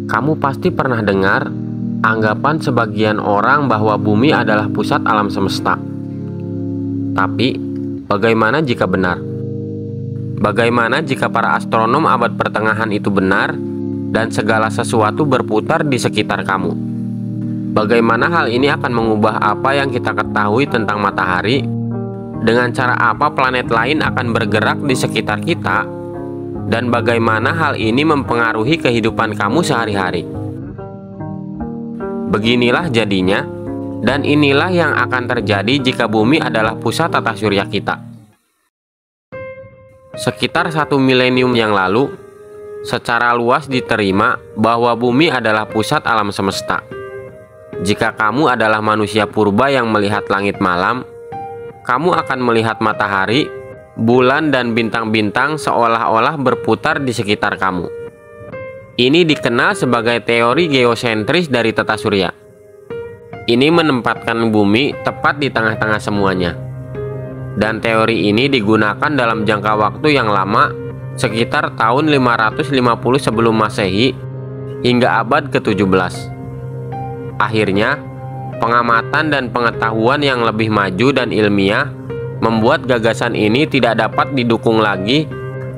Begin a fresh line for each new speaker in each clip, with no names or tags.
Kamu pasti pernah dengar anggapan sebagian orang bahwa bumi adalah pusat alam semesta. Tapi, bagaimana jika benar? Bagaimana jika para astronom abad pertengahan itu benar dan segala sesuatu berputar di sekitar kamu? Bagaimana hal ini akan mengubah apa yang kita ketahui tentang matahari? Dengan cara apa planet lain akan bergerak di sekitar kita? Dan bagaimana hal ini mempengaruhi kehidupan kamu sehari-hari? Beginilah jadinya, dan inilah yang akan terjadi jika bumi adalah pusat tata surya kita. Sekitar 1 milenium yang lalu, secara luas diterima bahwa bumi adalah pusat alam semesta. Jika kamu adalah manusia purba yang melihat langit malam, kamu akan melihat matahari, bulan, dan bintang-bintang seolah-olah berputar di sekitar kamu. Ini dikenal sebagai teori geosentris dari tata surya. Ini menempatkan bumi tepat di tengah-tengah semuanya. Dan teori ini digunakan dalam jangka waktu yang lama, sekitar tahun 550 sebelum Masehi hingga abad ke-17. Akhirnya, pengamatan dan pengetahuan yang lebih maju dan ilmiah membuat gagasan ini tidak dapat didukung lagi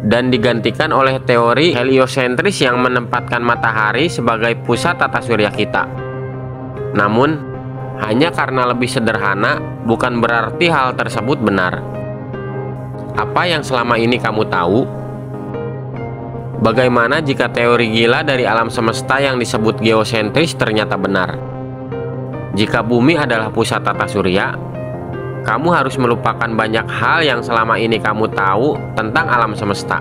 dan digantikan oleh teori heliosentris yang menempatkan matahari sebagai pusat tata surya kita. Namun, hanya karena lebih sederhana bukan berarti hal tersebut benar. Apa yang selama ini kamu tahu? Bagaimana jika teori gila dari alam semesta yang disebut geosentris ternyata benar? Jika bumi adalah pusat tata surya, kamu harus melupakan banyak hal yang selama ini kamu tahu tentang alam semesta.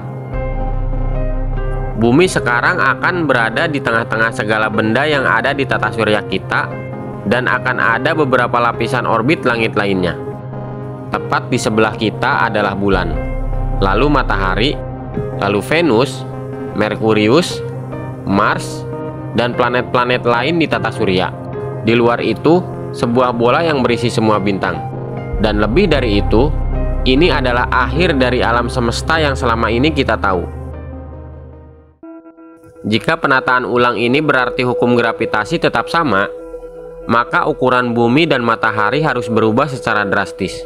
Bumi sekarang akan berada di tengah-tengah segala benda yang ada di tata surya kita, dan akan ada beberapa lapisan orbit langit lainnya. Tepat di sebelah kita adalah bulan, lalu matahari, lalu Venus, Merkurius, Mars, dan planet-planet lain di tata surya. Di luar itu, sebuah bola yang berisi semua bintang. Dan lebih dari itu, ini adalah akhir dari alam semesta yang selama ini kita tahu. Jika penataan ulang ini berarti hukum gravitasi tetap sama, maka ukuran bumi dan matahari harus berubah secara drastis.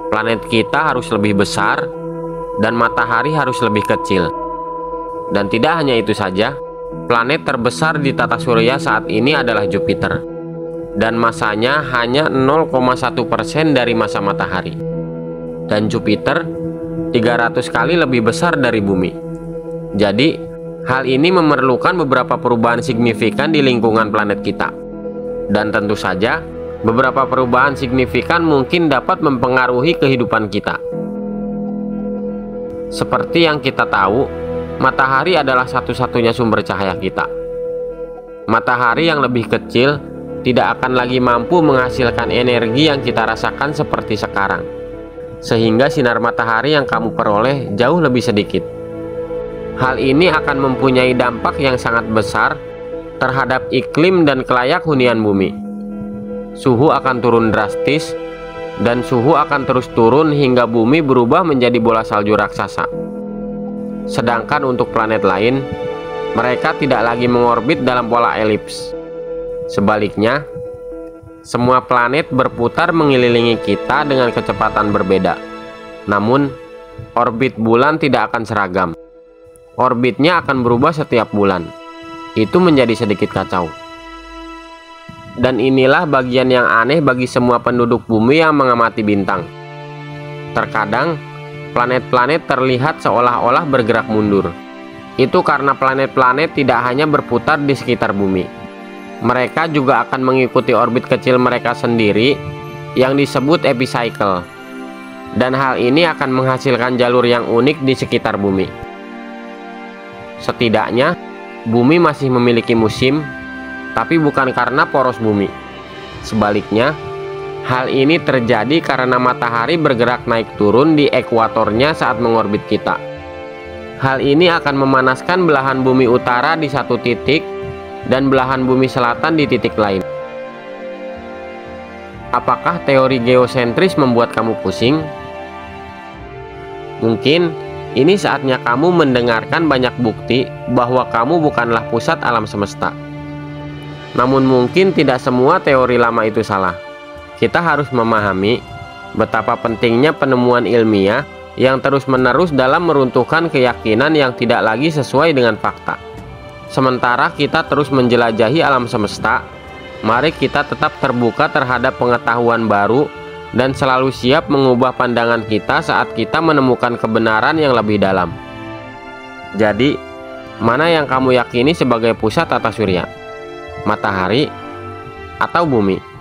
Planet kita harus lebih besar, dan matahari harus lebih kecil. Dan tidak hanya itu saja, planet terbesar di tata surya saat ini adalah Jupiter. Dan masanya hanya 0,1% dari massa matahari. Dan Jupiter 300 kali lebih besar dari bumi. Jadi, hal ini memerlukan beberapa perubahan signifikan di lingkungan planet kita. Dan tentu saja, beberapa perubahan signifikan mungkin dapat mempengaruhi kehidupan kita. Seperti yang kita tahu, matahari adalah satu-satunya sumber cahaya kita. Matahari yang lebih kecil tidak akan lagi mampu menghasilkan energi yang kita rasakan seperti sekarang, sehingga sinar matahari yang kamu peroleh jauh lebih sedikit. Hal ini akan mempunyai dampak yang sangat besar terhadap iklim dan kelayak hunian bumi. Suhu akan turun drastis, dan suhu akan terus turun hingga bumi berubah menjadi bola salju raksasa. Sedangkan untuk planet lain, mereka tidak lagi mengorbit dalam pola elips. Sebaliknya, semua planet berputar mengelilingi kita dengan kecepatan berbeda. Namun, orbit bulan tidak akan seragam. Orbitnya akan berubah setiap bulan. Itu menjadi sedikit kacau. Dan inilah bagian yang aneh bagi semua penduduk bumi yang mengamati bintang. Terkadang, planet-planet terlihat seolah-olah bergerak mundur. Itu karena planet-planet tidak hanya berputar di sekitar bumi. Mereka juga akan mengikuti orbit kecil mereka sendiri yang disebut epicycle. Dan hal ini akan menghasilkan jalur yang unik di sekitar bumi. Setidaknya, bumi masih memiliki musim, tapi bukan karena poros bumi. Sebaliknya, hal ini terjadi karena matahari bergerak naik turun di ekuatornya saat mengorbit kita. Hal ini akan memanaskan belahan bumi utara di satu titik dan belahan bumi selatan di titik lain. Apakah teori geosentris membuat kamu pusing? Mungkin Ini saatnya kamu mendengarkan banyak bukti bahwa kamu bukanlah pusat alam semesta. Namun mungkin tidak semua teori lama itu salah. Kita harus memahami betapa pentingnya penemuan ilmiah yang terus-menerus dalam meruntuhkan keyakinan yang tidak lagi sesuai dengan fakta. Sementara kita terus menjelajahi alam semesta, mari kita tetap terbuka terhadap pengetahuan baru dan selalu siap mengubah pandangan kita saat kita menemukan kebenaran yang lebih dalam. Jadi, mana yang kamu yakini sebagai pusat tata surya? Matahari atau bumi?